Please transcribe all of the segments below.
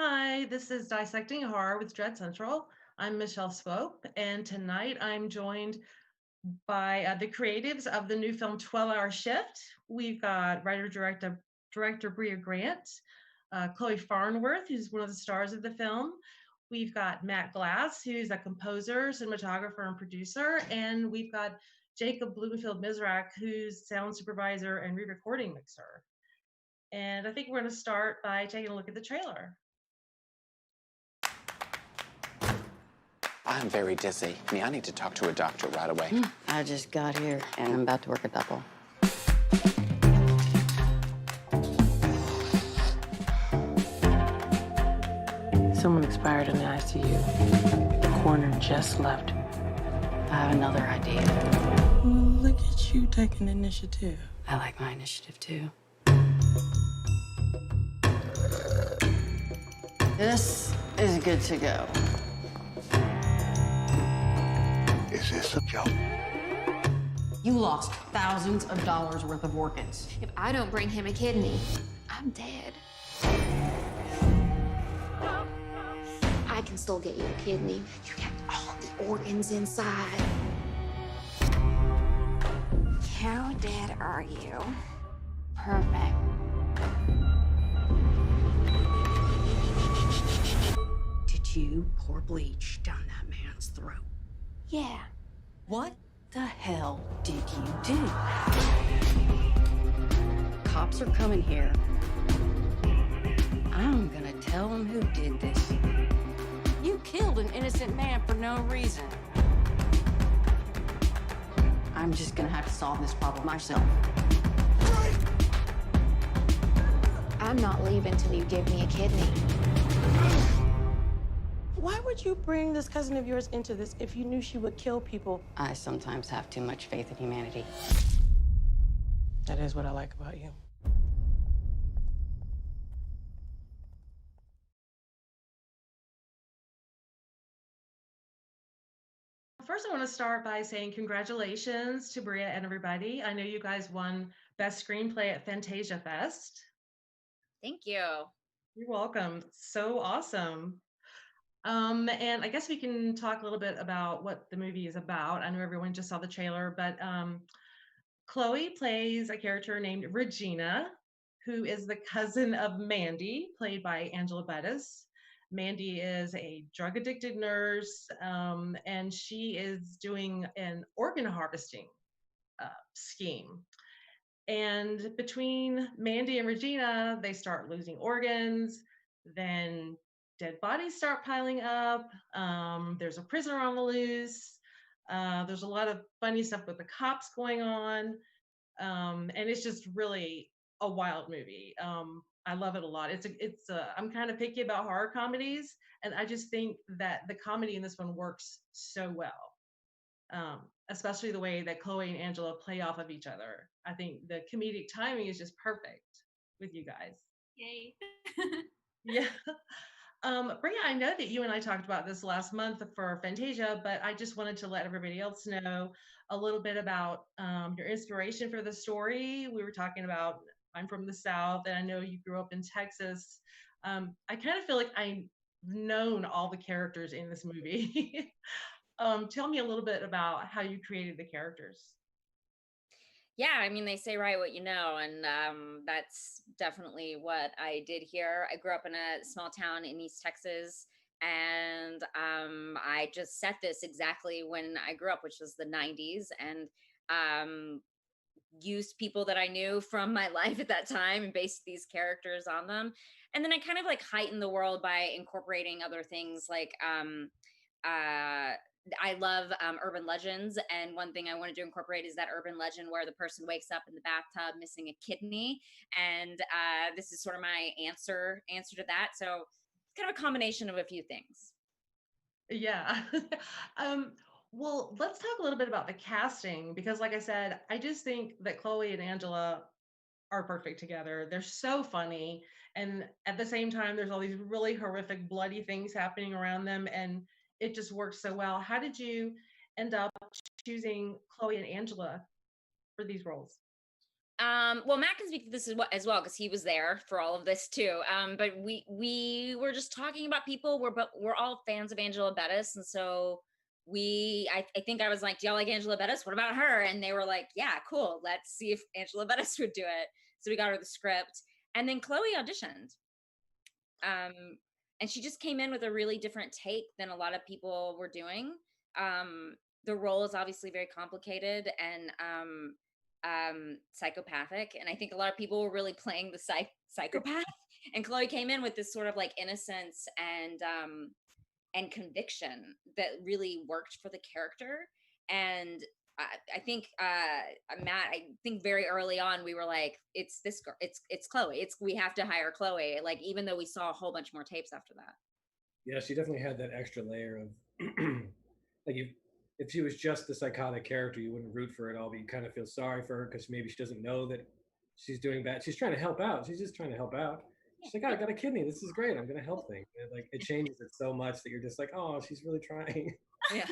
Hi, this is Dissecting Horror with Dread Central. I'm Michelle Swope, and tonight I'm joined by the creatives of the new film 12-Hour Shift. We've got writer director Bria Grant, Chloe Farnworth, who's one of the stars of the film. We've got Matt Glass, who's a composer, cinematographer, and producer, and we've got Jacob Bloomfield Mizrak, who's sound supervisor and re-recording mixer. And I think we're going to start by taking a look at the trailer. I'm very dizzy. I need to talk to a doctor right away. I just got here and I'm about to work a double. Someone expired in the ICU. The coroner just left. I have another idea. Well, look at you taking initiative. I like my initiative too. This is good to go. Is this a joke? You lost thousands of dollars worth of organs. If I don't bring him a kidney, I'm dead. I can still get you a kidney. You kept all the organs inside. How dead are you? Perfect. Did you pour bleach down that man's throat? Yeah. What the hell did you do? Cops are coming here. I'm gonna tell them who did this. You killed an innocent man for no reason. I'm just gonna have to solve this problem myself. I'm not leaving till you give me a kidney. Why would you bring this cousin of yours into this if you knew she would kill people? I sometimes have too much faith in humanity. That is what I like about you. First, I want to start by saying congratulations to Bria and everybody. I know you guys won Best Screenplay at Fantasia Fest. Thank you. You're welcome. So awesome. And I guess we can talk a little bit about what the movie is about. I know everyone just saw the trailer, but Chloe plays a character named Regina, who is the cousin of Mandy, played by Angela Bettis. Mandy is a drug addicted nurse, and she is doing an organ harvesting scheme. And between Mandy and Regina, they start losing organs. Then dead bodies start piling up. There's a prisoner on the loose. There's a lot of funny stuff with the cops going on. And it's just really a wild movie. I love it a lot. I'm kind of picky about horror comedies, and I just think that the comedy in this one works so well. Especially the way that Chloe and Angela play off of each other. I think the comedic timing is just perfect with you guys. Yay. Yeah. Bria, I know that you and I talked about this last month for Fantasia, but I just wanted to let everybody else know a little bit about your inspiration for the story. We were talking about I'm from the South, and I know you grew up in Texas. I kind of feel like I've known all the characters in this movie. Tell me a little bit about how you created the characters. Yeah, I mean, they say write what you know, and that's definitely what I did here. I grew up in a small town in East Texas, and I just set this exactly when I grew up, which was the 90s, and um, used people that I knew from my life at that time and based these characters on them. And then I kind of like heightened the world by incorporating other things like uh I love urban legends, and one thing I wanted to incorporate is that urban legend where the person wakes up in the bathtub missing a kidney, and this is sort of my answer to that. So it's kind of a combination of a few things. Yeah. um, well, let's talk a little bit about the casting because, like I said, I just think that Chloe and Angela are perfect together. They're so funny. And at the same time, there's all these really horrific, bloody things happening around them. And it just works so well. How did you end up choosing Chloe and Angela for these roles? Well, Matt can speak to this as well because he was there for all of this too. But we were just talking about people. We're all fans of Angela Bettis, and so I think I was like, "Do y'all like Angela Bettis? What about her?" And they were like, "Yeah, cool. Let's see if Angela Bettis would do it." So we got her the script, and then Chloe auditioned. And she just came in with a really different take than a lot of people were doing. The role is obviously very complicated and psychopathic, and I think a lot of people were really playing the psychopath. And Chloe came in with this sort of like innocence and conviction that really worked for the character. And I think Matt, I think very early on we were like, it's this girl, it's Chloe. We have to hire Chloe. Like even though we saw a whole bunch more tapes after that. Yeah, she definitely had that extra layer of like if she was just the psychotic character, you wouldn't root for it all, but you kind of feel sorry for her because maybe she doesn't know that she's doing bad. She's trying to help out. She's just trying to help out. She's like, oh, I got a kidney. This is great. I'm gonna help things. And like it changes it so much that you're just like, oh, she's really trying. Yeah.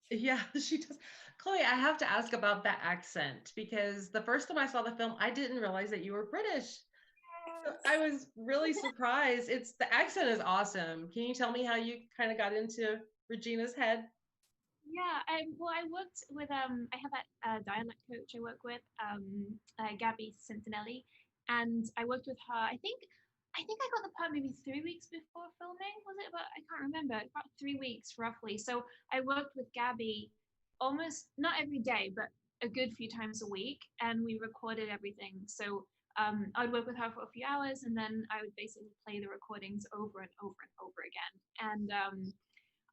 Yeah, she does. Chloe, I have to ask about that accent because the first time I saw the film, I didn't realize that you were British. So I was really surprised. The accent is awesome. Can you tell me how you kind of got into Regina's head? Yeah, well, I worked with I have a dialect coach I work with, Gabby Centinelli, and I worked with her. I think I got the part maybe 3 weeks before filming. Was it about? I can't remember. About 3 weeks roughly. So I worked with Gabby almost not every day, but a good few times a week, and we recorded everything. So I'd work with her for a few hours, and then I would basically play the recordings over and over and over again. And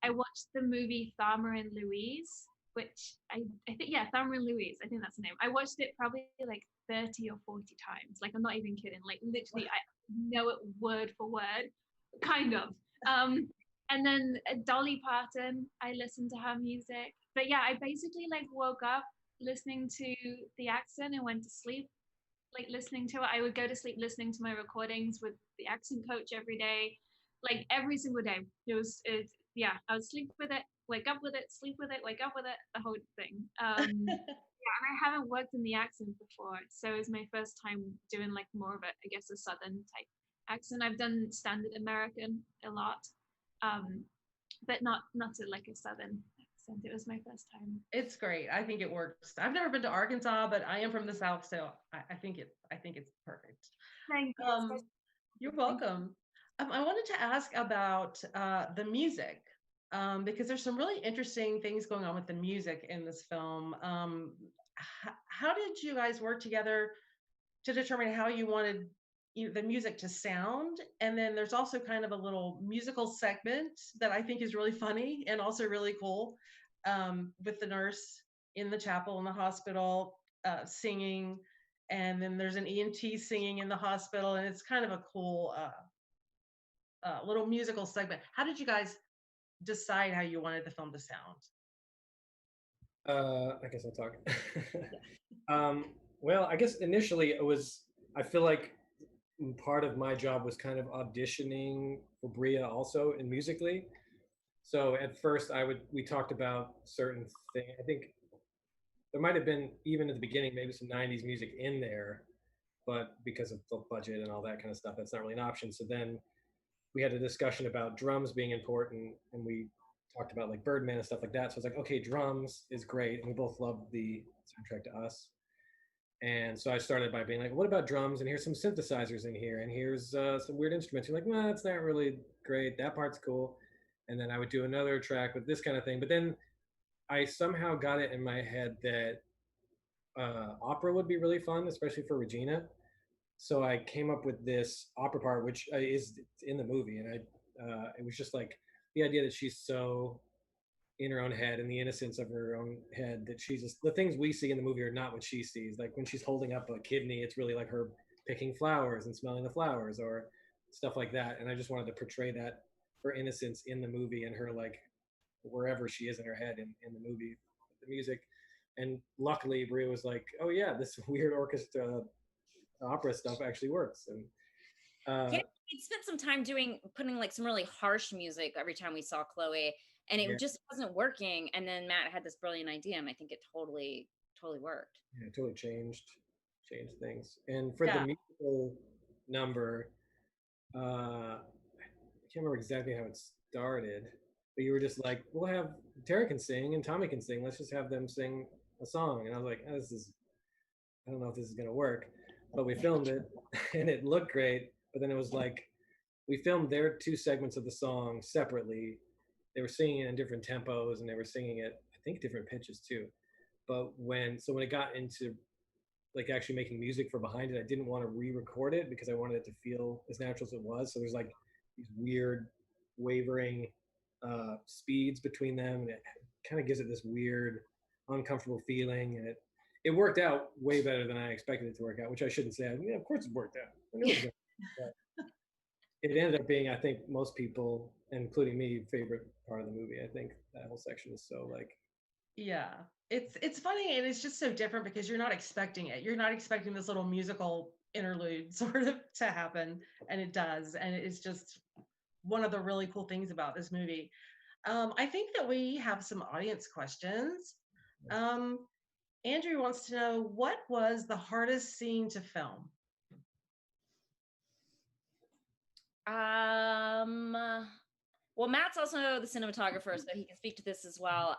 I watched the movie Thelma and Louise, which I think, yeah, Thelma and Louise, I think that's the name. I watched it probably like 30 or 40 times. Like, I'm not even kidding. Like, literally, I know it word for word, kind of. And then Dolly Parton, I listened to her music. But yeah, I basically like woke up listening to the accent and went to sleep like listening to it. I would go to sleep listening to my recordings with the accent coach every day, like every single day. Yeah, I would sleep with it, wake up with it, sleep with it, wake up with it, the whole thing. Yeah, and I haven't worked in the accent before, so it was my first time doing like more of a, I guess, a Southern type accent. I've done standard American a lot, but not to like a Southern accent. It was my first time. It's great. I think it works. I've never been to Arkansas, but I am from the South, so I think it's perfect. Thank you. You're welcome. I wanted to ask about the music because there's some really interesting things going on with the music in this film. How did you guys work together to determine how you wanted the music to sound? And then there's also kind of a little musical segment that I think is really funny and also really cool with the nurse in the chapel in the hospital singing, and then there's an EMT singing in the hospital, and it's kind of a cool little musical segment. How did you guys decide how you wanted the film to sound? I guess I'll talk. Well, I guess initially I feel like part of my job was kind of auditioning for Bria also and musically. So at first we talked about certain things. I think there might have been, even at the beginning, maybe some 90s music in there, but because of the budget and all that kind of stuff, that's not really an option. So then we had a discussion about drums being important, and we talked about like Birdman and stuff like that. So I was like, okay, drums is great. And we both loved the soundtrack to Us. And so I started by being like, what about drums? And here's some synthesizers in here. And here's some weird instruments. You're like, well, that's not really great. That part's cool. And then I would do another track with this kind of thing. But then I somehow got it in my head that opera would be really fun, especially for Regina. So I came up with this opera part, which is in the movie. And it was just like the idea that she's so in her own head and the innocence of her own head that she's just, the things we see in the movie are not what she sees. Like when she's holding up a kidney, it's really like her picking flowers and smelling the flowers or stuff like that. And I just wanted to portray that, her innocence in the movie and her like wherever she is in her head in the movie, the music. And luckily Bria was like, oh yeah, this weird orchestra opera stuff actually works. And yeah, we spent some time putting like some really harsh music every time we saw Chloe, and it just wasn't working. And then Matt had this brilliant idea, and I think it totally worked. Yeah, it totally changed change things. And for the Yeah. musical number, I can't remember exactly how it started, but you were just like, we'll have Tara can sing and Tommy can sing. Let's just have them sing a song. And I was like, oh, I don't know if this is going to work, but we filmed it and it looked great. But then it was like, we filmed their 2 segments of the song separately. They were singing it in different tempos and they were singing it, I think, different pitches too. But when it got into like actually making music for behind it, I didn't want to re-record it because I wanted it to feel as natural as it was. So there's like these weird wavering speeds between them, and it kind of gives it this weird uncomfortable feeling, and it worked out way better than I expected it to work out, which I shouldn't say. I mean, of course it worked out. I knew it was gonna work out. It ended up being, I think, most people, including me, favorite part of the movie. I think that whole section is so like, Yeah. It's funny, and it's just so different because you're not expecting it. You're not expecting this little musical interlude sort of to happen, and it does. And it's just one of the really cool things about this movie. I think that we have some audience questions. Andrew wants to know, what was the hardest scene to film? Well, Matt's also the cinematographer, so he can speak to this as well.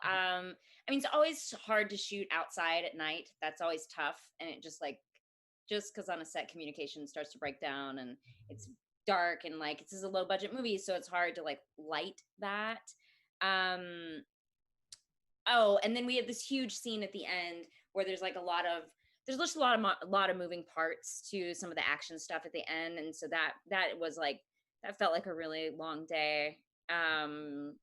I mean, it's always hard to shoot outside at night. That's always tough, and it just because on a set communication starts to break down, and it's dark, and like this is a low budget movie, so it's hard to like light that. Oh, and then we have this huge scene at the end where there's just a lot of moving parts to some of the action stuff at the end, and so that felt like a really long day. I don't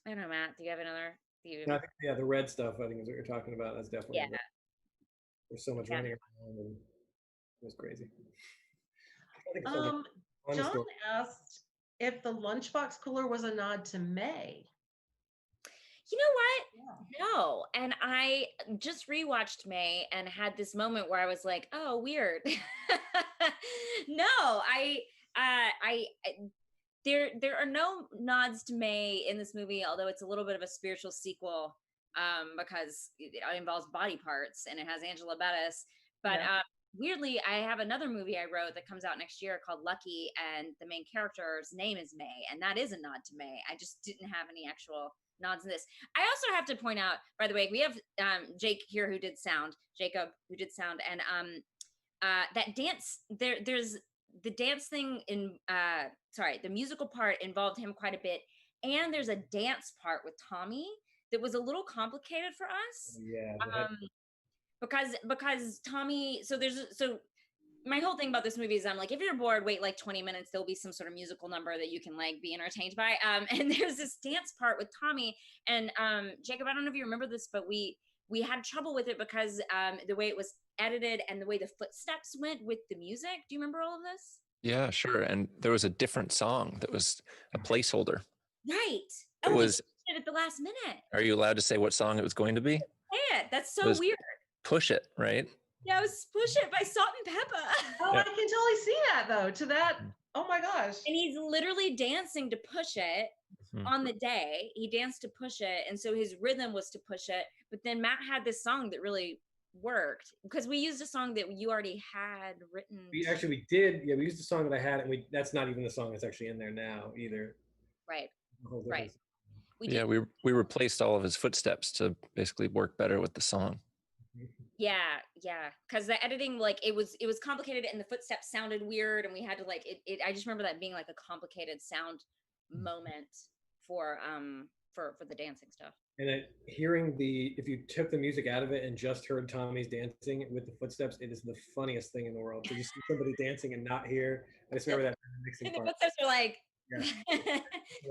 know, Matt, do you have another? I think, yeah, the red stuff, I think, is what you're talking about. That's definitely, Yeah. There's so much running around, and it was crazy. John asked if the lunchbox cooler was a nod to May. You know what? Yeah. No. And I just rewatched May and had this moment where I was like, oh, weird. No, there are no nods to May in this movie, although it's a little bit of a spiritual sequel, because it involves body parts and it has Angela Bettis. But weirdly, I have another movie I wrote that comes out next year called Lucky, and the main character's name is May, and that is a nod to May. I just didn't have any actual nods in this. I also have to point out, by the way, we have Jacob who did sound, and that dance, there's the dance thing in the musical part involved him quite a bit, and there's a dance part with Tommy that was a little complicated for us. Yeah. Because Tommy, so my whole thing about this movie is I'm like, if you're bored, wait like 20 minutes, there'll be some sort of musical number that you can like be entertained by. And there's this dance part with Tommy, and Jacob, I don't know if you remember this, but we had trouble with it because the way it was edited and the way the footsteps went with the music. Do you remember all of this? Yeah, sure. And there was a different song that was a placeholder. Right. It was at the last minute. Are you allowed to say what song it was going to be? Yeah, that's so weird. Push It, right? Yeah, it was Push It by Salt and Pepper. Oh, yeah. I can totally see that though. To that, oh my gosh. And he's literally dancing to Push It on the day. He danced to Push It, and so his rhythm was to Push It. But then Matt had this song that really worked because we used a song that you already had written. We did. Yeah, we used a song that I had, and that's not even the song that's actually in there now either. Right. Right. We replaced all of his footsteps to basically work better with the song. Yeah, because the editing, like it was complicated, and the footsteps sounded weird, and we had to like it. I just remember that being like a complicated sound moment for the dancing stuff. And hearing if you took the music out of it and just heard Tommy's dancing with the footsteps, it is the funniest thing in the world. To just see somebody dancing and not hear. I just remember that mixing and part. The footsteps are like,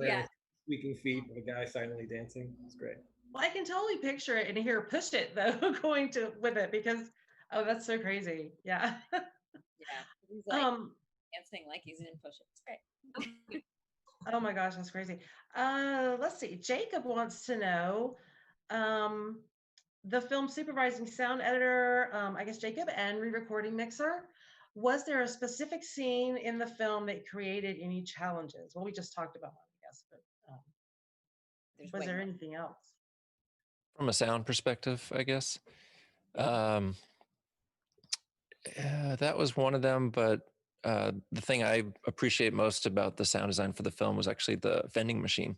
yeah, squeaking feet of a guy silently dancing. It's great. Well, I can totally picture it and hear Push It though going with it because that's so crazy. Yeah. Yeah. He's like dancing like he's in Push It. It's great. Oh my gosh, that's crazy. Let's see. Jacob wants to know the film supervising sound editor, I guess Jacob, and re-recording mixer. Was there a specific scene in the film that created any challenges? Well, we just talked about one, I guess, but was there anything else? From a sound perspective, I guess. That was one of them, but the thing I appreciate most about the sound design for the film was actually the vending machine,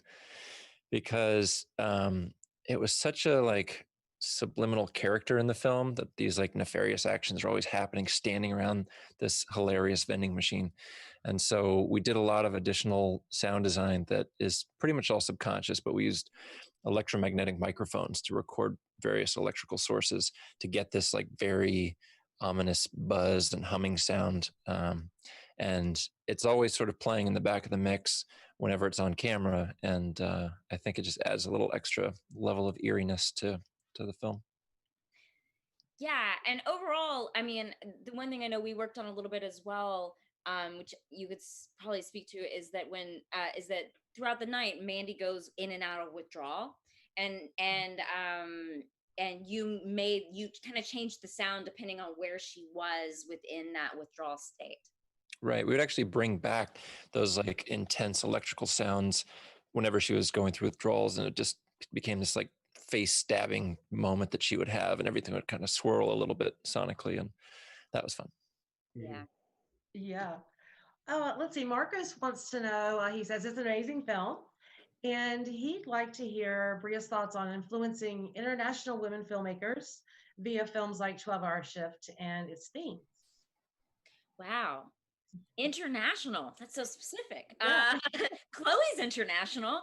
because it was such a like subliminal character in the film that these like nefarious actions are always happening standing around this hilarious vending machine. And so we did a lot of additional sound design that is pretty much all subconscious, but we used electromagnetic microphones to record various electrical sources to get this like very ominous buzz and humming sound. And it's always sort of playing in the back of the mix whenever it's on camera. And I think it just adds a little extra level of eeriness to the film. Yeah, and overall, I mean, the one thing I know we worked on a little bit as well, which you could probably speak to, is that is that throughout the night, Mandy goes in and out of withdrawal, and you kind of changed the sound depending on where she was within that withdrawal state. Right. We would actually bring back those like intense electrical sounds whenever she was going through withdrawals, and it just became this like face stabbing moment that she would have, and everything would kind of swirl a little bit sonically, and that was fun. Yeah. Yeah. Oh, let's see. Marcus wants to know, he says it's an amazing film, and he'd like to hear Bria's thoughts on influencing international women filmmakers via films like 12-Hour Shift and its themes. Wow. International. That's so specific. Yeah. Chloe's international.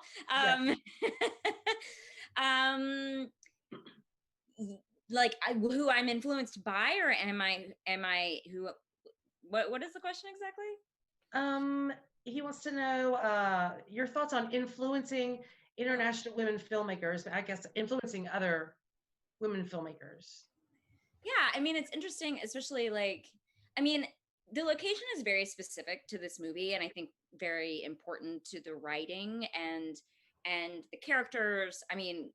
Like who I'm influenced by, or am I who? What is the question exactly? He wants to know your thoughts on influencing international women filmmakers. I guess influencing other women filmmakers. Yeah, I mean, it's interesting, especially like, I mean, the location is very specific to this movie, and I think very important to the writing and the characters. I mean,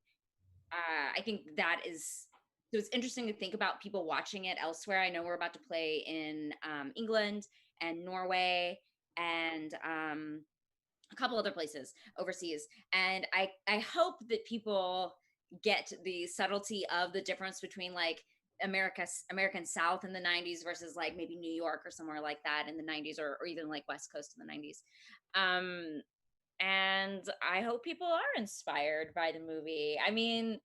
I think that is, so it's interesting to think about people watching it elsewhere. I know we're about to play in England and Norway and a couple other places overseas, and I hope that people get the subtlety of the difference between like American South in the 90s versus like maybe New York or somewhere like that in the 90s, or even like West Coast in the 90s. And I hope people are inspired by the movie. I mean,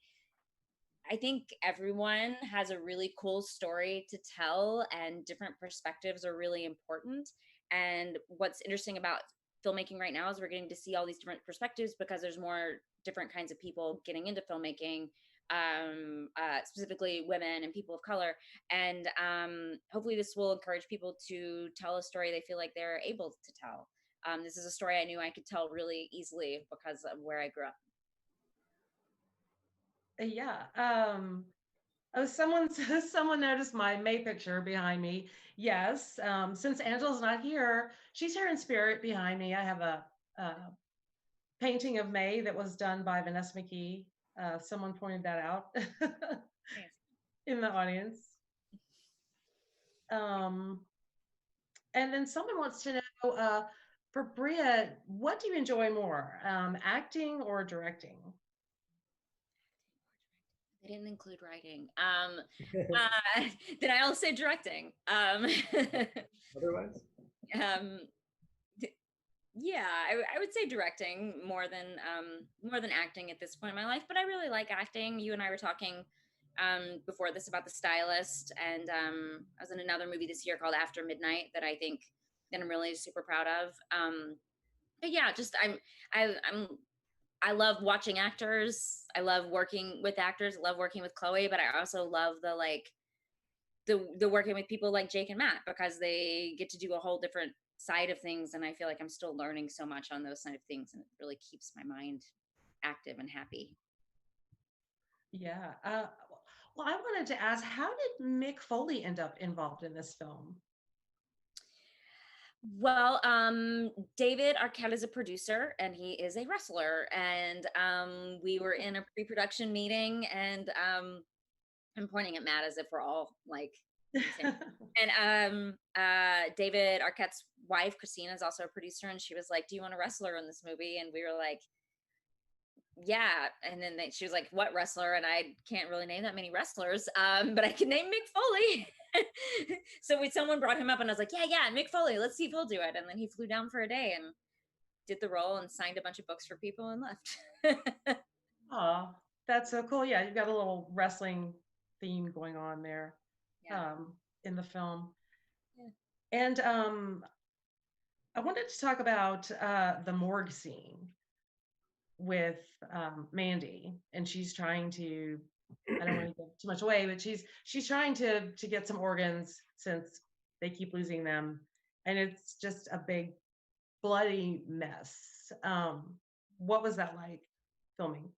I think everyone has a really cool story to tell, and different perspectives are really important. And what's interesting about filmmaking right now is we're getting to see all these different perspectives because there's more different kinds of people getting into filmmaking, specifically women and people of color. And hopefully this will encourage people to tell a story they feel like they're able to tell. This is a story I knew I could tell really easily because of where I grew up. Yeah. Oh, someone noticed my May picture behind me. Yes. Since Angela's not here, she's here in spirit behind me. I have a painting of May that was done by Vanessa McKee. Someone pointed that out in the audience. And then someone wants to know, for Bria, what do you enjoy more, acting or directing? I didn't include writing. Then I'll say directing. Otherwise? Yeah, I would say directing more than acting at this point in my life. But I really like acting. You and I were talking before this about The Stylist, and I was in another movie this year called After Midnight that I think that I'm really super proud of. But yeah, just I love watching actors. I love working with actors. I love working with Chloe, but I also love the working with people like Jake and Matt, because they get to do a whole different side of things, and I feel like I'm still learning so much on those side of things, and it really keeps my mind active and happy. Yeah. Well, I wanted to ask, how did Mick Foley end up involved in this film? Well, David Arquette is a producer, and he is a wrestler, and we were in a pre-production meeting, and I'm pointing at Matt as if we're all like and David Arquette's wife Christina is also a producer, and she was like, do you want a wrestler in this movie? And we were like, yeah. And then she was like, what wrestler? And I can't really name that many wrestlers, but I can name Mick Foley. So someone brought him up, and I was like, yeah, Mick Foley, let's see if he'll do it. And then he flew down for a day and did the role and signed a bunch of books for people and left. Oh, that's so cool. Yeah, you've got a little wrestling theme going on there, Yeah. in the film. Yeah. And I wanted to talk about the morgue scene with Mandy, and she's trying to. I don't want to give too much away, but she's trying to get some organs since they keep losing them, and it's just a big bloody mess. What was that like filming?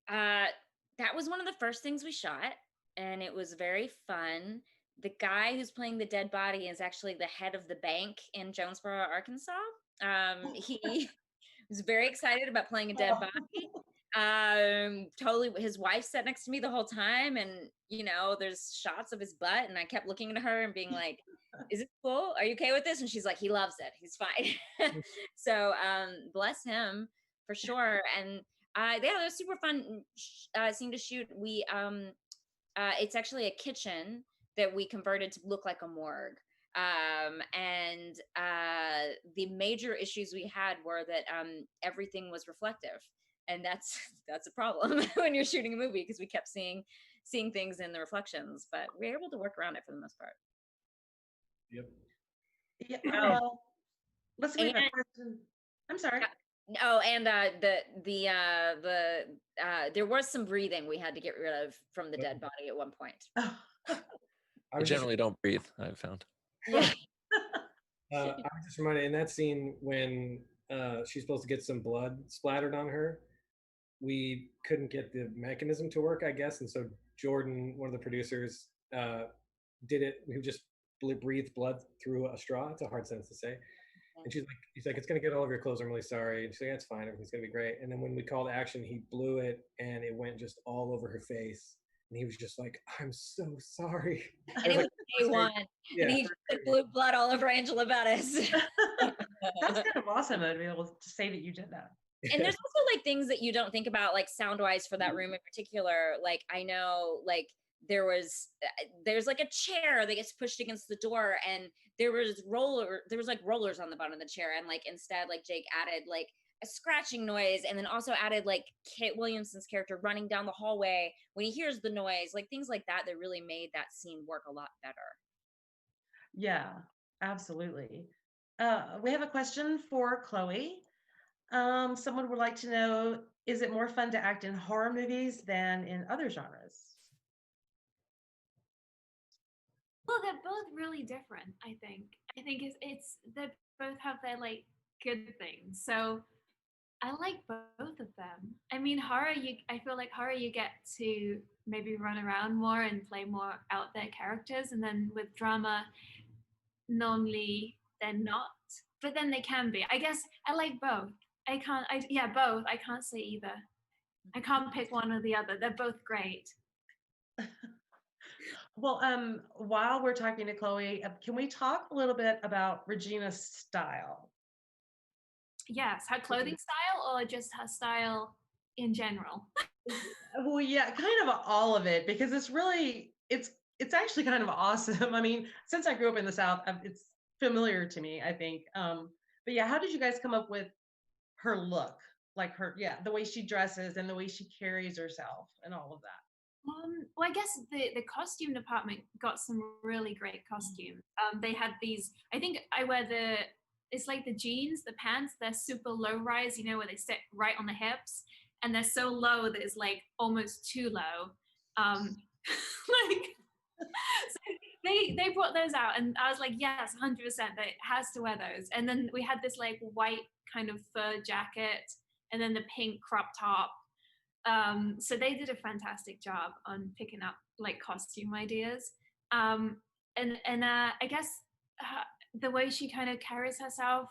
That was one of the first things we shot, and it was very fun. The guy who's playing the dead body is actually the head of the bank in Jonesboro, Arkansas. He was very excited about playing a dead body. Totally, his wife sat next to me the whole time, and there's shots of his butt, and I kept looking at her and being like, "Is it cool? Are you okay with this?" And she's like, "He loves it. He's fine." So bless him for sure. And yeah, it was super fun scene to shoot. We it's actually a kitchen that we converted to look like a morgue. And the major issues we had were that everything was reflective, and that's a problem when you're shooting a movie, because we kept seeing things in the reflections, but we were able to work around it for the most part. Yep. Yeah. Well, let's leave a question. I'm sorry. And there was some breathing we had to get rid of from the dead body at one point. I generally don't breathe, I've found. Yeah. I was just reminded in that scene when she's supposed to get some blood splattered on her, we couldn't get the mechanism to work, I guess, and so Jordan, one of the producers, did it. We just breathed blood through a straw. It's a hard sentence to say. And he's like, "It's gonna get all over your clothes. I'm really sorry." And she's like, "That's fine. Everything's gonna be great." And then when we called action, he blew it, and it went just all over her face. And he was just like, "I'm so sorry." And it was day one. Yeah. And he just blew blood all over Angela Bettis. That's kind of awesome to be able to say that you did that. And there's also like things that you don't think about, like sound wise for that room in particular. Like I know like there's like a chair that gets pushed against the door, and there was like rollers on the bottom of the chair, and like instead like Jake added like a scratching noise, and then also added like Kate Williamson's character running down the hallway when he hears the noise, like things like that really made that scene work a lot better. Yeah, absolutely. We have a question for Chloe. Someone would like to know, is it more fun to act in horror movies than in other genres? Well, they're both really different, I think. I think it's they both have their like good things. So I like both of them. I mean, I feel like horror you get to maybe run around more and play more out there characters, and then with drama, normally they're not, but then they can be. I guess I like both. Both. I can't say either. I can't pick one or the other. They're both great. Well, while we're talking to Chloe, can we talk a little bit about Regina's style? Yes, her clothing style, or just her style in general? Well, yeah, kind of all of it, because it's actually kind of awesome. I mean, since I grew up in the South, it's familiar to me, I think. But yeah, how did you guys come up with her look? Like the way she dresses and the way she carries herself and all of that. Well, I guess the costume department got some really great costumes. They had these, I think I wear it's like the jeans, the pants, they're super low rise, where they sit right on the hips, and they're so low that it's like almost too low. Like, so they brought those out, and I was like, yes, 100%, that it has to wear those. And then we had this like white kind of fur jacket, and then the pink crop top. So they did a fantastic job on picking up like costume ideas. And I guess the way she kind of carries herself,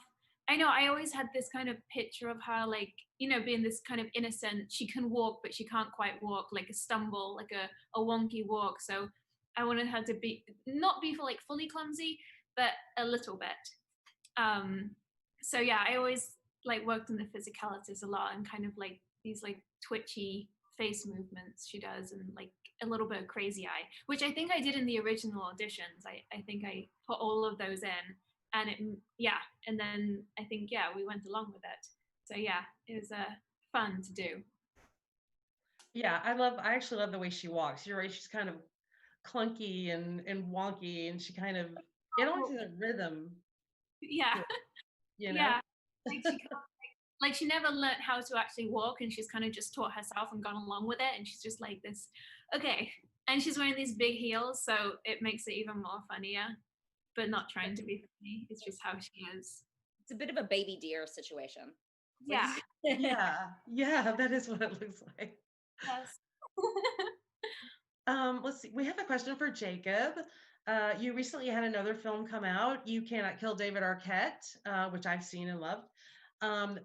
I know I always had this kind of picture of her like, being this kind of innocent, she can walk, but she can't quite walk, like a stumble, like a wonky walk. So I wanted her to not be like fully clumsy, but a little bit. So yeah, I always like worked on the physicalities a lot, and kind of like these like twitchy face movements she does, and like a little bit of crazy eye, which I think I did in the original auditions. I think I put all of those in, and and then I think we went along with it. So yeah, it was fun to do. Yeah, I actually love the way she walks. You're right, she's kind of clunky and wonky, and she kind of it always has a rhythm Yeah, to it, you know? yeah. Like like she never learned how to actually walk, and she's kind of just taught herself and gone along with it, and she's just like this, okay. And she's wearing these big heels, so it makes it even more funnier, but not trying to be funny. It's just how she is. It's a bit of a baby deer situation. Yeah. Yeah, that is what it looks like. Yes. Let's see. We have a question for Jacob. You recently had another film come out, You Cannot Kill David Arquette, which I've seen and loved,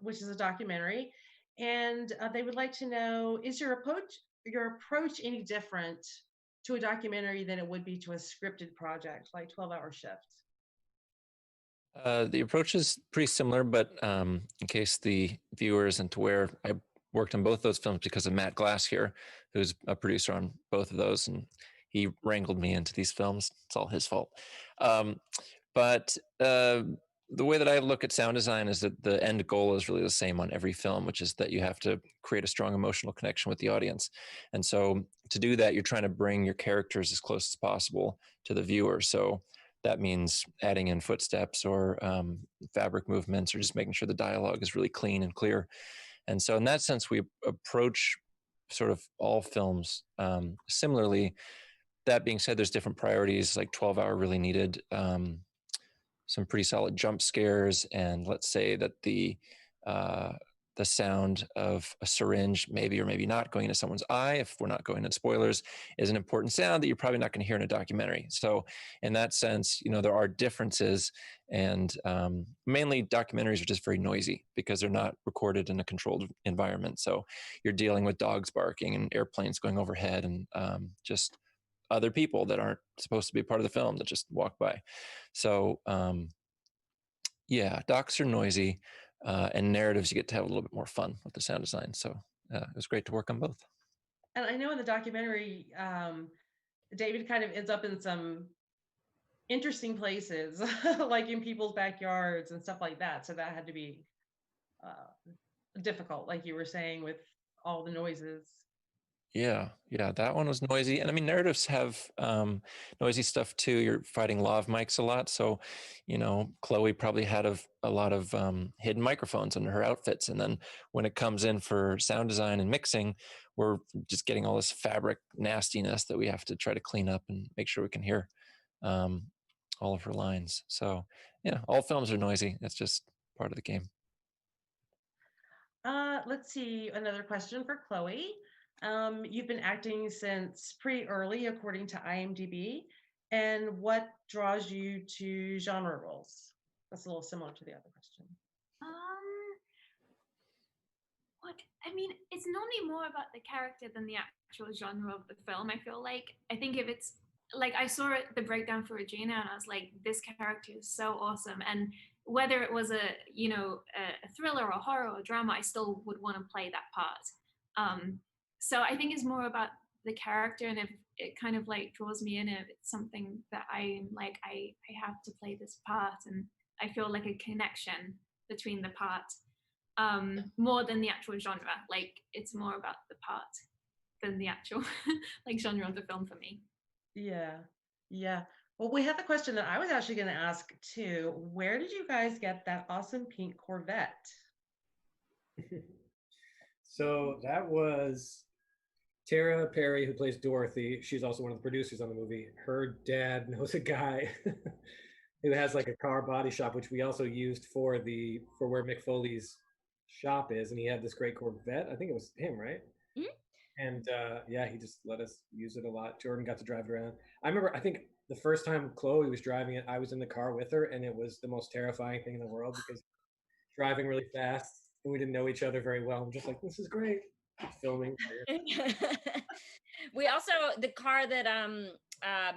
which is a documentary. And they would like to know, is your approach any different to a documentary than it would be to a scripted project, like 12-hour shift? The approach is pretty similar, but in case the viewer isn't aware, I worked on both those films because of Matt Glass here, who's a producer on both of those, and he wrangled me into these films. It's all his fault. But the way that I look at sound design is that the end goal is really the same on every film, which is that you have to create a strong emotional connection with the audience. And so to do that, you're trying to bring your characters as close as possible to the viewer. So that means adding in footsteps or fabric movements, or just making sure the dialogue is really clean and clear. And so in that sense, we approach sort of all films similarly. That being said, there's different priorities. Like 12-hour really needed some pretty solid jump scares, and let's say that the sound of a syringe, maybe or maybe not going into someone's eye, if we're not going into spoilers, is an important sound that you're probably not going to hear in a documentary. So in that sense, there are differences, and mainly documentaries are just very noisy because they're not recorded in a controlled environment. So you're dealing with dogs barking and airplanes going overhead, and just other people that aren't supposed to be part of the film that just walk by. So docs are noisy, and narratives, you get to have a little bit more fun with the sound design. So it was great to work on both. And I know in the documentary, David kind of ends up in some interesting places, like in people's backyards and stuff like that. So that had to be difficult, like you were saying, with all the noises. Yeah, that one was noisy. And I mean, narratives have noisy stuff too. You're fighting lav mics a lot. So, Chloe probably had a lot of hidden microphones under her outfits. And then when it comes in for sound design and mixing, we're just getting all this fabric nastiness that we have to try to clean up and make sure we can hear all of her lines. So, all films are noisy. That's just part of the game. Let's see, another question for Chloe. You've been acting since pretty early, according to IMDb. And what draws you to genre roles? That's a little similar to the other question. It's normally more about the character than the actual genre of the film. I think if it's like, I saw the breakdown for Regina, and I was like, this character is so awesome. And whether it was a thriller or horror or drama, I still would want to play that part. So I think it's more about the character, and if it kind of like draws me in, if it's something that I'm like, I have to play this part, and I feel like a connection between the part, more than the actual genre. Like, it's more about the part than the actual like genre of the film for me. Yeah. Well, we have a question that I was actually going to ask too. Where did you guys get that awesome pink Corvette? So that was Tara Perry, who plays Dorothy. She's also one of the producers on the movie. Her dad knows a guy who has like a car body shop, which we also used for where Mick Foley's shop is, and he had this great Corvette. I think it was him, right? Mm-hmm. And he just let us use it a lot. Jordan got to drive it around. I remember, I think the first time Chloe was driving it, I was in the car with her, and it was the most terrifying thing in the world because driving really fast, and we didn't know each other very well. I'm just like, this is great. Filming. We also, the car that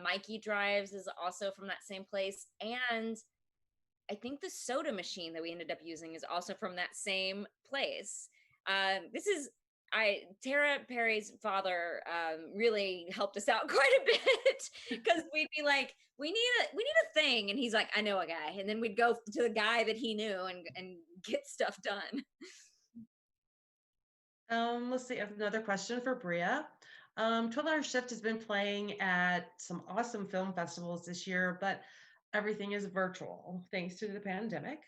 Mikey drives is also from that same place, and I think the soda machine that we ended up using is also from that same place. This is Tara Perry's father really helped us out quite a bit because we'd be like, we need a thing, and he's like, I know a guy, and then we'd go to the guy that he knew and get stuff done. Let's see. I have another question for Bria. 12-Hour Shift has been playing at some awesome film festivals this year, but everything is virtual thanks to the pandemic.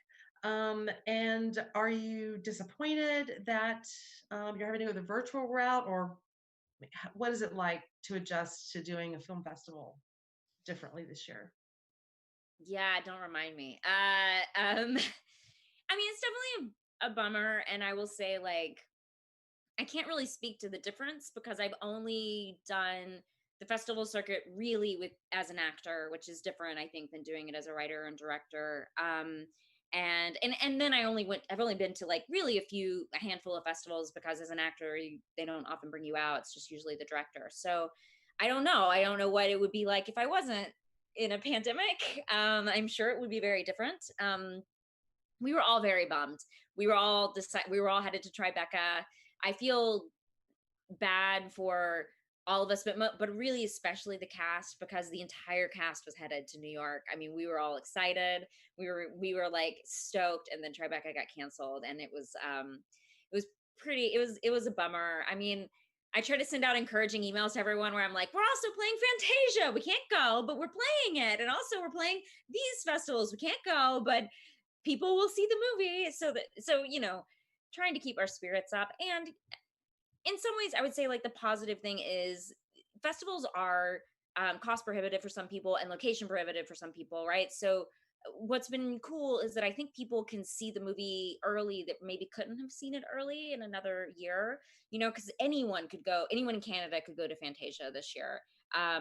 And are you disappointed that you're having to go the virtual route, or what is it like to adjust to doing a film festival differently this year? Yeah, don't remind me. I mean, it's definitely a bummer, and I will say, like, I can't really speak to the difference because I've only done the festival circuit really with as an actor, which is different, I think, than doing it as a writer and director. And then I've only been to like really a handful of festivals because as an actor, they don't often bring you out. It's just usually the director. So I don't know. I don't know what it would be like if I wasn't in a pandemic. I'm sure it would be very different. We were all very bummed. We were all headed to Tribeca. I feel bad for all of us, but really especially the cast, because the entire cast was headed to New York. I mean, we were all excited. We were like stoked, and then Tribeca got canceled, and it was a bummer. I mean, I try to send out encouraging emails to everyone where I'm like, we're also playing Fantasia. We can't go, but we're playing it. And also we're playing these festivals. We can't go, but people will see the movie. So, trying to keep our spirits up. And in some ways, I would say like the positive thing is festivals are cost prohibitive for some people and location prohibitive for some people, right? So what's been cool is that I think people can see the movie early that maybe couldn't have seen it early in another year, because anyone in Canada could go to Fantasia this year. I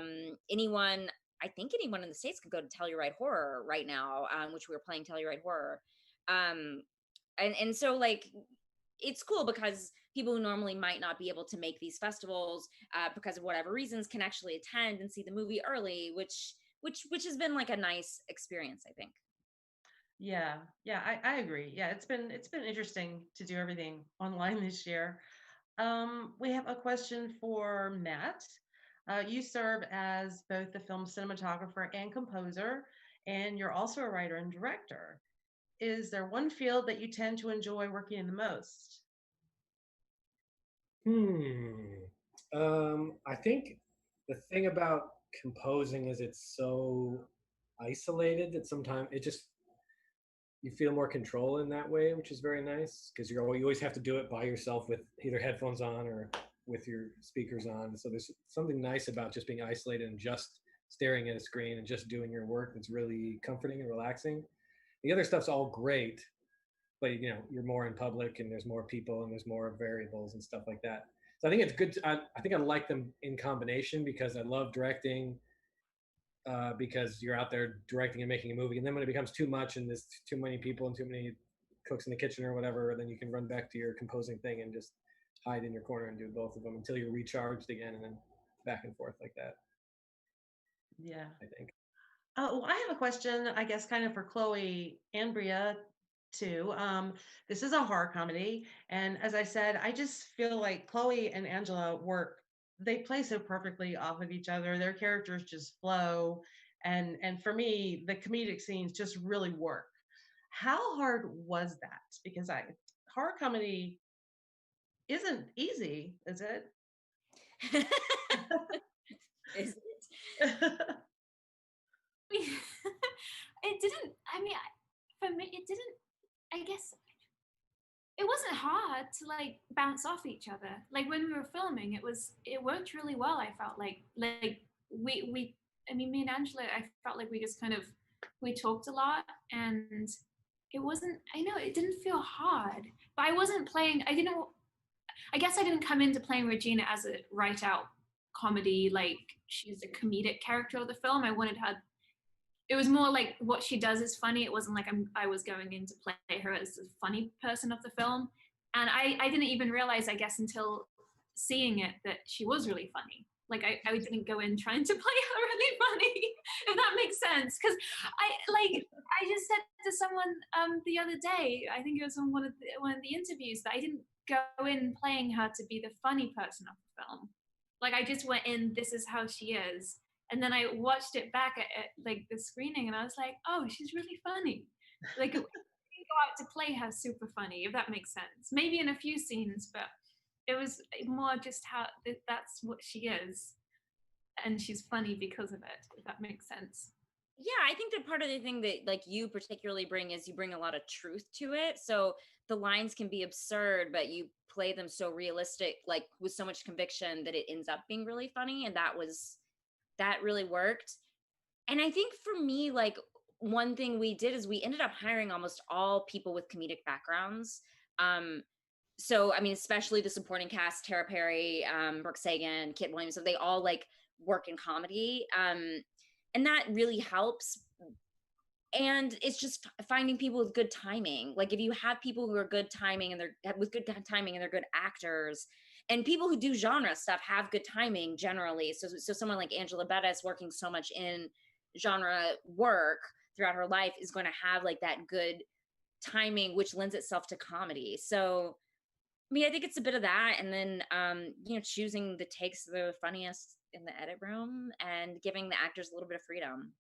think anyone in the States could go to Telluride Horror right now, which we were playing Telluride Horror. And so like, it's cool because people who normally might not be able to make these festivals because of whatever reasons can actually attend and see the movie early, which has been like a nice experience, I think. Yeah, I agree. Yeah, it's been interesting to do everything online this year. We have a question for Matt. You serve as both the film cinematographer and composer, and you're also a writer and director. Is there one field that you tend to enjoy working in the most? I think the thing about composing is it's so isolated that sometimes you feel more control in that way, which is very nice because you always have to do it by yourself with either headphones on or with your speakers on. So there's something nice about just being isolated and just staring at a screen and just doing your work that's really comforting and relaxing. The other stuff's all great, but you're more in public and there's more people and there's more variables and stuff like that. So I think it's good. I think I like them in combination because I love directing because you're out there directing and making a movie. And then when it becomes too much and there's too many people and too many cooks in the kitchen or whatever, then you can run back to your composing thing and just hide in your corner and do both of them until you're recharged again, and then back and forth like that. Yeah. I think. Well, I have a question, I guess, kind of for Chloe and Bria too. This is a horror comedy, and as I said, I just feel like Chloe and Angela they play so perfectly off of each other. Their characters just flow, and for me, the comedic scenes just really work. How hard was that? Because horror comedy isn't easy, is it? Is it? It didn't, I mean, for me, it didn't, I guess, it wasn't hard to like bounce off each other. Like when we were filming, it worked really well. I felt like me and Angela, I felt like we just we talked a lot, and it didn't feel hard, but I guess I didn't come into playing Regina as a write out comedy, like she's a comedic character of the film. I wanted her, it was more like what she does is funny. It wasn't like I was going in to play her as the funny person of the film. And I didn't even realize, I guess, until seeing it that she was really funny. Like I didn't go in trying to play her really funny, if that makes sense. Because I just said to someone the other day, I think it was on one of the interviews, that I didn't go in playing her to be the funny person of the film. Like I just went in, this is how she is. And then I watched it back at like the screening and I was like, oh, she's really funny. Like it didn't go out to play her super funny, if that makes sense. Maybe in a few scenes, but it was more just how that's what she is. And she's funny because of it, if that makes sense. Yeah, I think that part of the thing that like you particularly bring is you bring a lot of truth to it. So the lines can be absurd, but you play them so realistic, like with so much conviction that it ends up being really funny. And that really worked. And I think for me, like one thing we did is we ended up hiring almost all people with comedic backgrounds. So I mean, especially the supporting cast, Tara Perry, Brooke Sagan, Kit Williams, so they all like work in comedy. And that really helps. And it's just finding people with good timing. Like if you have people who are good timing and they're with good timing and they're good actors, and people who do genre stuff have good timing generally. So someone like Angela Bettis working so much in genre work throughout her life is going to have like that good timing, which lends itself to comedy. So I mean, I think it's a bit of that, and then choosing the takes that are the funniest in the edit room and giving the actors a little bit of freedom.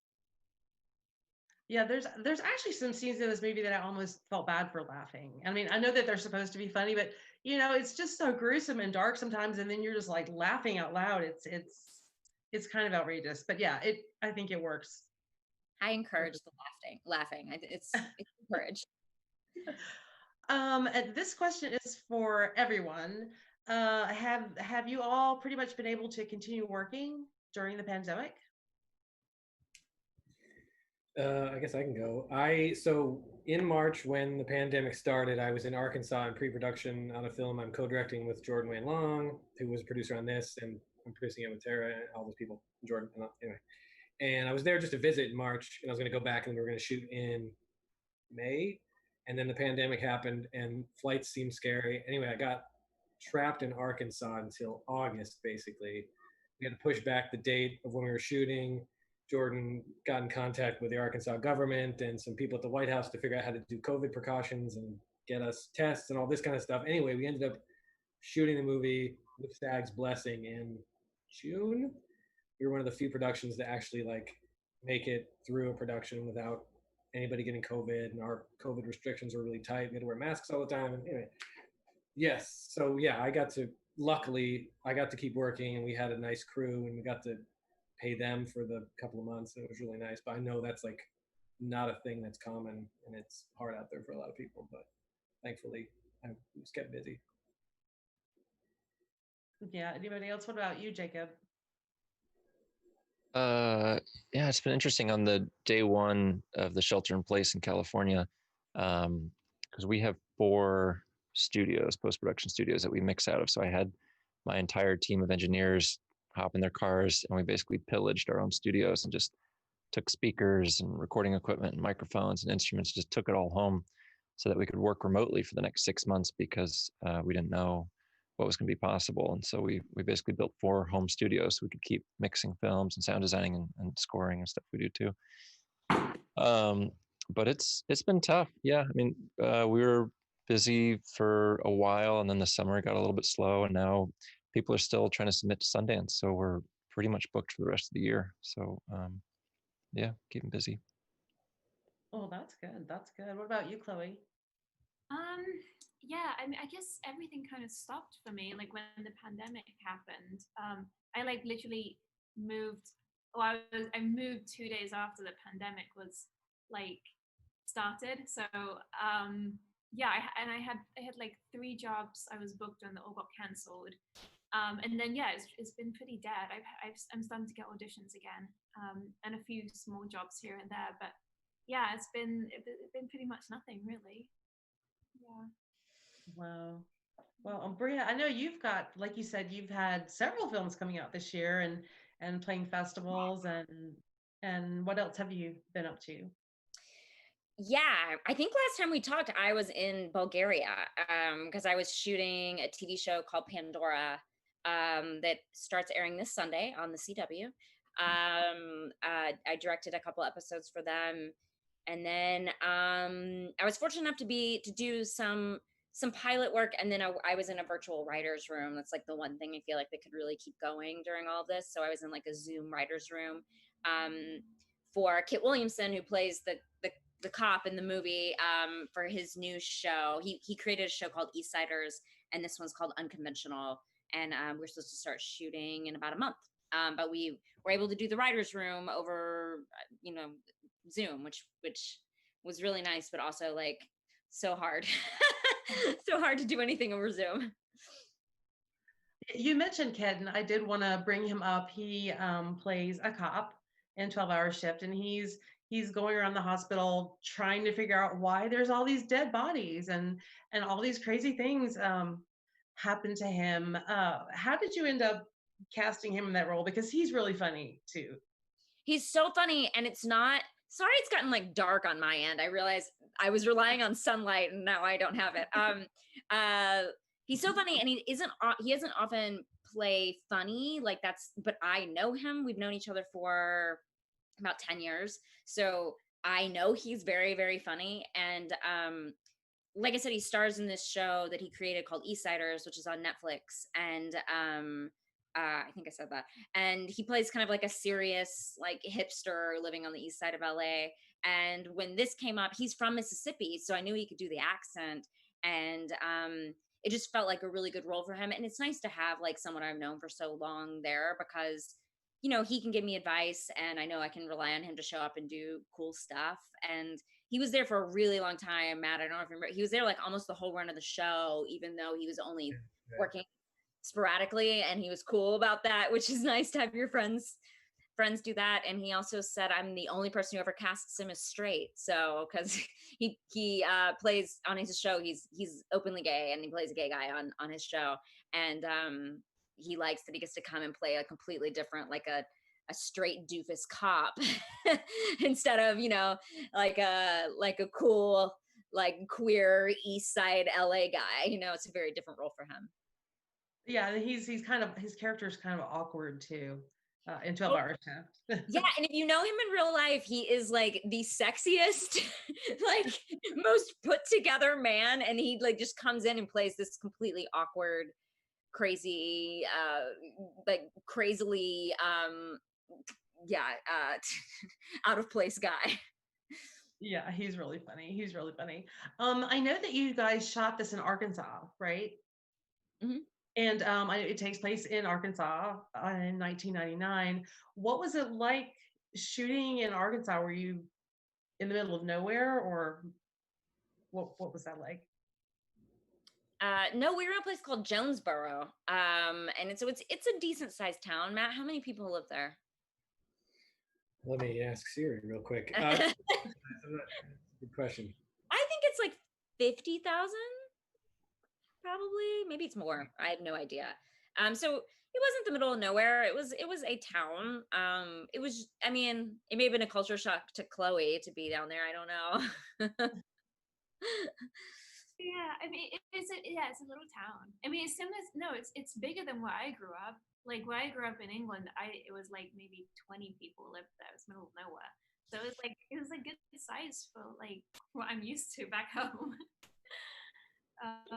Yeah, there's actually some scenes in this movie that I almost felt bad for laughing. I mean, I know that they're supposed to be funny, but it's just so gruesome and dark sometimes, and then you're just like laughing out loud. It's kind of outrageous, but yeah, I think it works. I encourage the laughing. It's encouraged. And this question is for everyone. Have you all pretty much been able to continue working during the pandemic? I guess I can go. So in March when the pandemic started, I was in Arkansas in pre-production on a film I'm co-directing with Jordan Wayne Long, who was a producer on this, and I'm producing it with Tara and all those people, Jordan. Anyway, and I was there just to visit in March, and I was going to go back and we were going to shoot in May, and then the pandemic happened and flights seemed scary. Anyway, I got trapped in Arkansas until August. Basically, we had to push back the date of when we were shooting. Jordan got in contact with the Arkansas government and some people at the White House to figure out how to do COVID precautions and get us tests and all this kind of stuff. Anyway, we ended up shooting the movie with SAG's blessing in June. We were one of the few productions that actually like make it through a production without anybody getting COVID, and our COVID restrictions were really tight. We had to wear masks all the time. And anyway, yes. So yeah, luckily I got to keep working, and we had a nice crew, and we got to pay them for the couple of months, and it was really nice. But I know that's like not a thing that's common, and it's hard out there for a lot of people, but thankfully I was kept busy. Yeah, anybody else? What about you, Jacob? Yeah, it's been interesting on the day one of the shelter in place in California, because we have 4 studios, post-production studios that we mix out of. So I had my entire team of engineers hop in their cars, and we basically pillaged our own studios and just took speakers and recording equipment and microphones and instruments, just took it all home so that we could work remotely for the next 6 months, because we didn't know what was going to be possible. And so we basically built 4 home studios so we could keep mixing films and sound designing and scoring and stuff we do too. But it's been tough. Yeah, I mean, we were busy for a while, and then the summer got a little bit slow, and now people are still trying to submit to Sundance, so we're pretty much booked for the rest of the year. So yeah, keeping busy. Oh, that's good. That's good. What about you, Chloe? Yeah, I mean, I guess everything kind of stopped for me, like when the pandemic happened. I like literally moved. Well, I moved 2 days after the pandemic was like started. So yeah, I had like 3 jobs I was booked on that all got cancelled. And then yeah, it's been pretty dead. I'm starting to get auditions again, and a few small jobs here and there. But yeah, it's been pretty much nothing really. Yeah. Wow. Well, Bria, I know you've got, like you said, you've had several films coming out this year and playing festivals, and what else have you been up to? Yeah, I think last time we talked, I was in Bulgaria because I was shooting a TV show called Pandora that starts airing this Sunday on the CW. I directed a couple episodes for them, and then I was fortunate enough to do some some pilot work, and then I was in a virtual writers room. That's like the one thing I feel like they could really keep going during all this. So I was in like a Zoom writers room for Kit Williamson, who plays the cop in the movie, for his new show. He created a show called Eastsiders, and this one's called Unconventional. And we're supposed to start shooting in about a month. But we were able to do the writers room over, Zoom, which was really nice, but also like so hard. So hard to do anything over Zoom. You mentioned Ked, and I did want to bring him up. He plays a cop in 12-Hour Shift, and he's going around the hospital trying to figure out why there's all these dead bodies and all these crazy things happen to him. How did you end up casting him in that role? Because he's really funny too. He's so funny, and it's gotten like dark on my end. I realized I was relying on sunlight and now I don't have it. He's so funny, and he doesn't often play funny like that's, but I know him. We've known each other for about 10 years. So I know he's very, very funny. And like I said, he stars in this show that he created called Eastsiders, which is on Netflix. And I think I said that. And he plays kind of like a serious, like hipster living on the east side of LA. And when this came up, he's from Mississippi, so I knew he could do the accent. And it just felt like a really good role for him. And it's nice to have like someone I've known for so long there, because he can give me advice, and I know I can rely on him to show up and do cool stuff. And he was there for a really long time. Matt, I don't know if you remember, he was there like almost the whole run of the show, even though he was only working sporadically, and he was cool about that, which is nice to have your friends do that. And he also said, I'm the only person who ever casts him as straight. So, because he plays on his show, he's openly gay, and he plays a gay guy on his show. And he likes that he gets to come and play a completely different, like a straight doofus cop instead of, like a cool, like queer East Side LA guy. It's a very different role for him. Yeah, he's kind of, his character is kind of awkward too. In 12-Hour Shift. Yeah, and if you know him in real life, he is like the sexiest, like most put together man, and he like just comes in and plays this completely awkward, crazy, like crazily, out of place guy. Yeah, he's really funny. I know that you guys shot this in Arkansas, right? Mm-hmm. And it takes place in Arkansas in 1999. What was it like shooting in Arkansas? Were you in the middle of nowhere, or what was that like? No, we were in a place called Jonesboro, and it's a decent sized town. Matt, how many people live there? Let me ask Siri real quick. Good question. I think it's like 50,000. Probably, maybe it's more. I have no idea. So it wasn't the middle of nowhere. It was a town. It may have been a culture shock to Chloe to be down there. I don't know. Yeah, I mean, it's a little town. I mean, it's bigger than where I grew up. Like where I grew up in England, it was like maybe 20 people lived there. It was middle of nowhere. So it was a good size for like what I'm used to back home.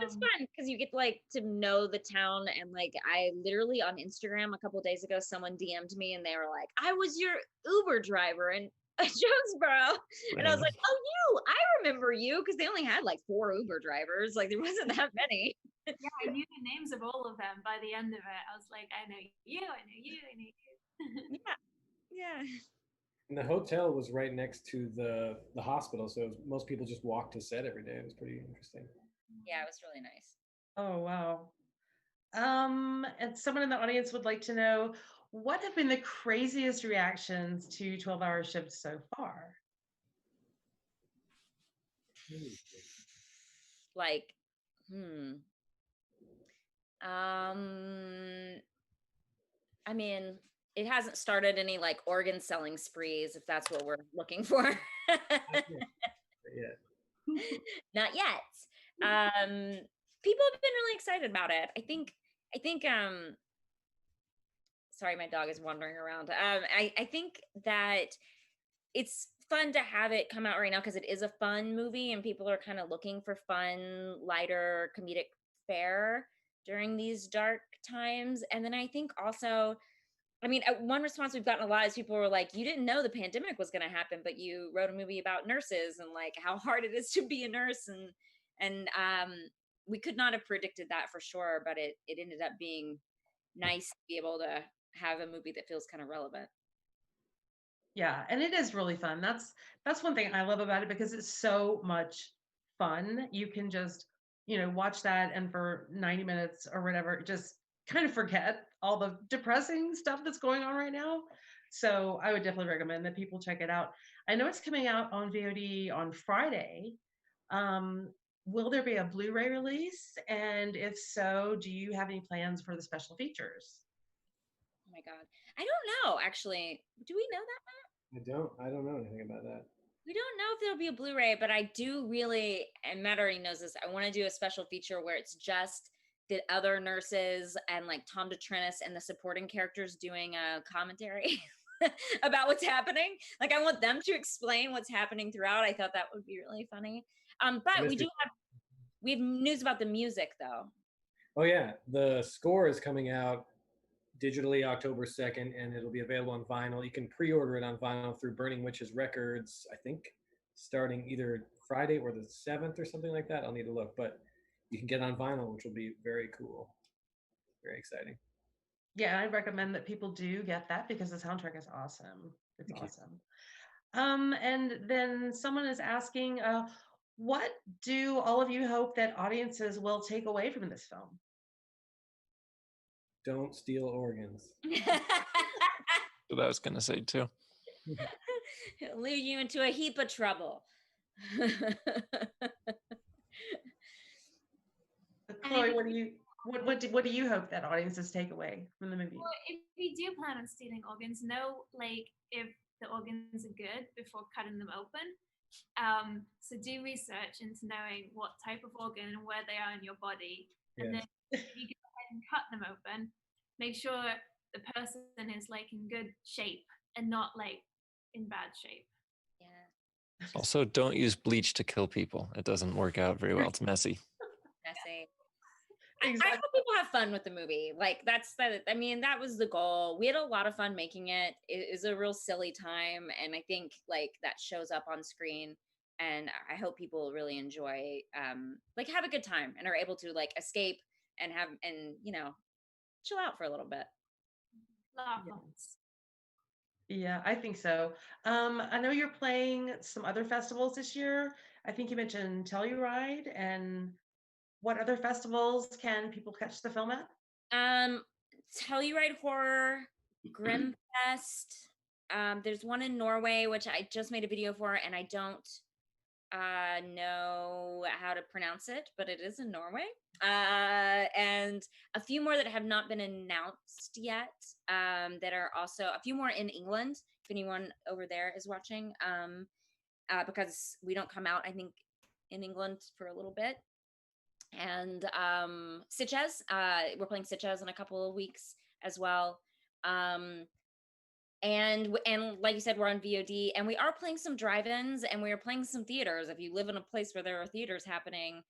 It's fun because you get like to know the town, and like I literally on Instagram a couple of days ago, someone DM'd me and they were like, "I was your Uber driver in Jonesboro," and I was like, "Oh, I remember you," because they only had like 4 Uber drivers, like there wasn't that many. Yeah, I knew the names of all of them by the end of it. I was like, I know you, I know you, I know you. Yeah. And the hotel was right next to the hospital, so most people just walked to set every day. It was pretty interesting. Yeah, it was really nice. Oh, wow. And someone in the audience would like to know, what have been the craziest reactions to 12-Hour Shift so far? Like, I mean, it hasn't started any like organ selling sprees, if that's what we're looking for. Not yet. People have been really excited about it. I think sorry, my dog is wandering around. I think that it's fun to have it come out right now because it is a fun movie and people are kind of looking for fun, lighter, comedic fare during these dark times. And then I think also, I mean, one response we've gotten a lot is people were like, you didn't know the pandemic was going to happen, but you wrote a movie about nurses and like how hard it is to be a nurse. And we could not have predicted that for sure, but it ended up being nice to be able to have a movie that feels kind of relevant. Yeah, and it is really fun. That's one thing I love about it because it's so much fun. You can just, watch that and for 90 minutes or whatever, just kind of forget all the depressing stuff that's going on right now. So I would definitely recommend that people check it out. I know it's coming out on VOD on Friday. Um, will there be a Blu-ray release? And if so, do you have any plans for the special features? Oh my God. I don't know, actually. Do we know that, I don't know anything about that. We don't know if there'll be a Blu-ray, but I do really, and Matt already knows this, I want to do a special feature where it's just the other nurses and like Tom DeTrinis and the supporting characters doing a commentary about what's happening. Like I want them to explain what's happening throughout. I thought that would be really funny. But we have news about the music though. Oh yeah, the score is coming out digitally October 2nd, and it'll be available on vinyl. You can pre-order it on vinyl through Burning Witches Records, I think, starting either Friday or the 7th or something like that. I'll need to look, but you can get it on vinyl, which will be very cool. Very exciting. Yeah, I recommend that people do get that because the soundtrack is awesome. It's awesome. And then someone is asking, what do all of you hope that audiences will take away from this film? Don't steal organs. What I was going to say too. It'll lead you into a heap of trouble. Chloe, what do you hope that audiences take away from the movie? Well, if you do plan on stealing organs, know like if the organs are good before cutting them open. So do research into knowing what type of organ and where they are in your body, and then if you go ahead and cut them open, make sure the person is like in good shape and not like in bad shape. Yeah. Also, don't use bleach to kill people. It doesn't work out very well. It's messy. Messy. Exactly. I hope people have fun with the movie. Like that was the goal. We had a lot of fun making it. It is a real silly time, and I think like that shows up on screen. And I hope people really enjoy, like have a good time and are able to like escape and chill out for a little bit. Yeah, I think so. I know you're playing some other festivals this year. I think you mentioned Telluride, and what other festivals can people catch the film at? Telluride Horror, Grimfest. There's one in Norway, which I just made a video for, and I don't know how to pronounce it, but it is in Norway. And a few more that have not been announced yet, that are also a few more in England, if anyone over there is watching, because we don't come out, I think, in England for a little bit. And Sitges, we're playing Sitges in a couple of weeks as well. And like you said, we're on VOD, and we are playing some drive-ins, and we are playing some theaters. If you live in a place where there are theaters happening,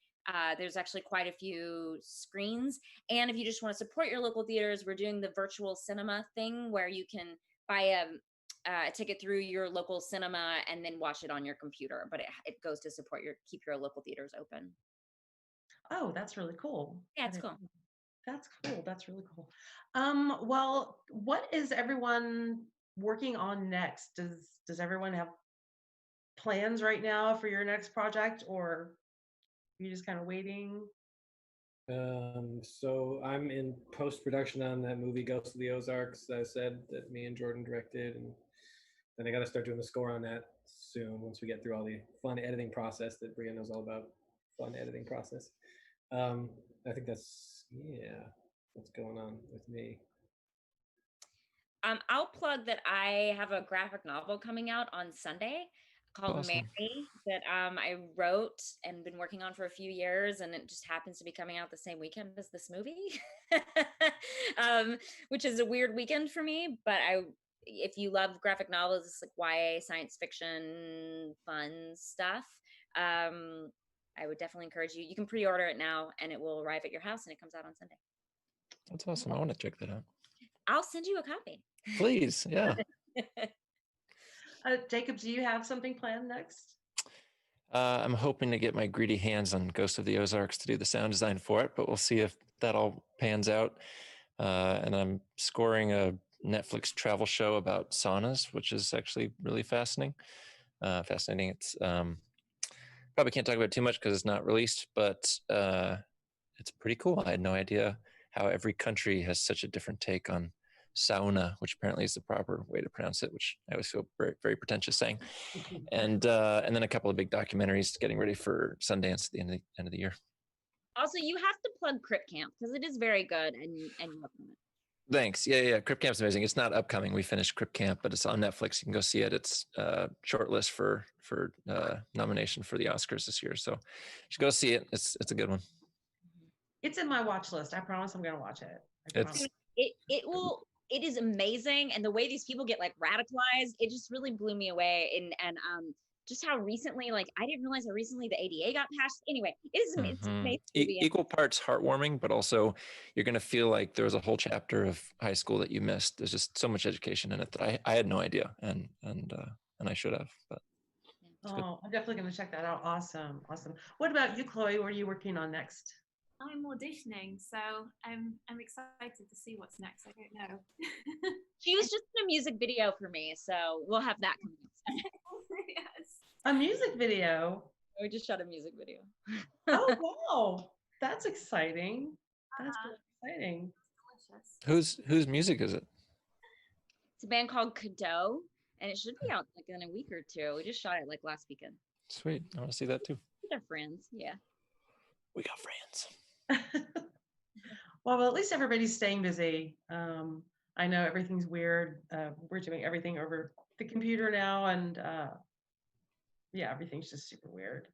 there's actually quite a few screens. And if you just want to support your local theaters, we're doing the virtual cinema thing where you can buy a ticket through your local cinema and then watch it on your computer. But it goes to keep your local theaters open. Oh, that's really cool. Yeah, it's cool. That's cool. That's really cool. Well, what is everyone working on next? Does everyone have plans right now for your next project, or are you just kind of waiting? So I'm in post-production on that movie Ghost of the Ozarks that I said that me and Jordan directed, and then I got to start doing the score on that soon once we get through all the fun editing process that Bria knows all about. Fun editing process. I think that's what's going on with me. I'll plug that I have a graphic novel coming out on Sunday called Mary that I wrote and been working on for a few years, and it just happens to be coming out the same weekend as this movie, which is a weird weekend for me, but if you love graphic novels, it's like YA, science fiction, fun stuff. I would definitely encourage you. You can pre-order it now, and it will arrive at your house, and it comes out on Sunday. That's awesome. I want to check that out. I'll send you a copy. Please, yeah. Jacob, do you have something planned next? I'm hoping to get my greedy hands on Ghost of the Ozarks to do the sound design for it, but we'll see if that all pans out. And I'm scoring a Netflix travel show about saunas, which is actually really fascinating. It's probably can't talk about it too much because it's not released, but it's pretty cool. I had no idea how every country has such a different take on sauna, which apparently is the proper way to pronounce it, which I always feel very, very pretentious saying. And then a couple of big documentaries getting ready for Sundance at the end of the year. Also, you have to plug Crypt Camp because it is very good, and you love it. Thanks. Yeah. Crypt Camp's amazing. It's not upcoming. We finished Crypt Camp, but it's on Netflix. You can go see it. It's shortlist for nomination for the Oscars this year. So just go see it. It's a good one. It's in my watch list. I promise I'm going to watch it. It is amazing, and the way these people get like radicalized, it just really blew me away. And just how recently, like I didn't realize how recently the ADA got passed. Anyway, it's amazing. Equal parts heartwarming, but also you're going to feel like there was a whole chapter of high school that you missed. There's just so much education in it that I had no idea, and I should have. But I'm definitely going to check that out. Awesome. What about you, Chloe? What are you working on next? I'm auditioning, so I'm excited to see what's next. I don't know. She was just in a music video for me, so we'll have that coming up. Yes. A music video? We just shot a music video. Oh, wow. That's exciting. That's really exciting. Delicious. Whose music is it? It's a band called Cadeau, and it should be out like in a week or two. We just shot it like last weekend. Sweet. I want to see that too. They're friends. Yeah. We got friends. Well, at least everybody's staying busy. I know everything's weird. We're doing everything over the computer now, and everything's just super weird.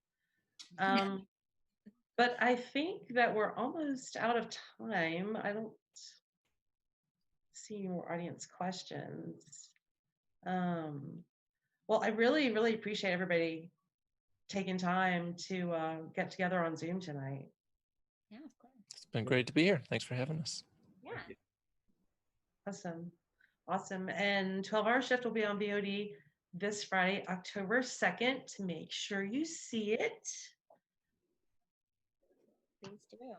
But I think that we're almost out of time. I don't see any more audience questions. Well, I really, really appreciate everybody taking time to get together on Zoom tonight. Yeah, of course. It's been great to be here. Thanks for having us. Yeah. Awesome. And 12-Hour Shift will be on VOD this Friday, October 2nd. Make sure you see it. Please do.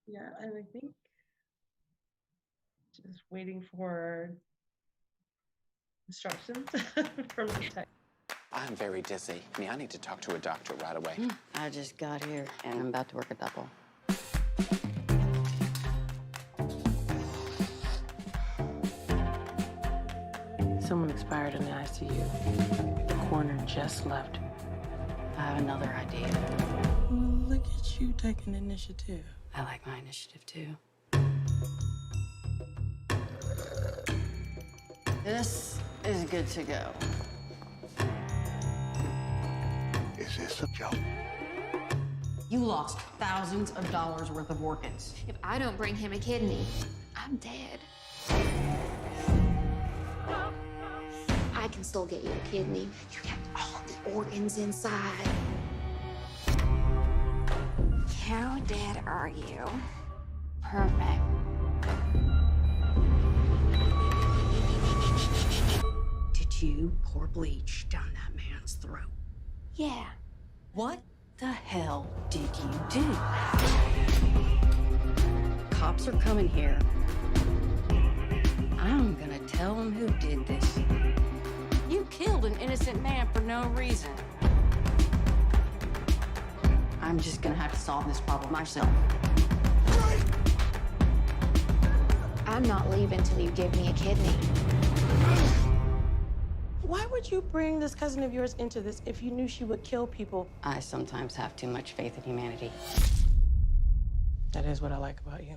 Yeah, and I think just waiting for instructions from the tech. I'm very dizzy. I need to talk to a doctor right away. I just got here, and I'm about to work a double. Someone expired in the ICU. The coroner just left. I have another idea. Look at you taking initiative. I like my initiative, too. This is good to go. Is this a joke? You lost thousands of dollars worth of organs. If I don't bring him a kidney, I'm dead. I can still get you a kidney. You kept all the organs inside. How dead are you? Perfect. Did you pour bleach down that man's throat? Yeah. What the hell did you do? Cops are coming here. I'm gonna tell them who did this. You killed an innocent man for no reason. I'm just gonna have to solve this problem myself. I'm not leaving till you give me a kidney. Why would you bring this cousin of yours into this if you knew she would kill people? I sometimes have too much faith in humanity. That is what I like about you.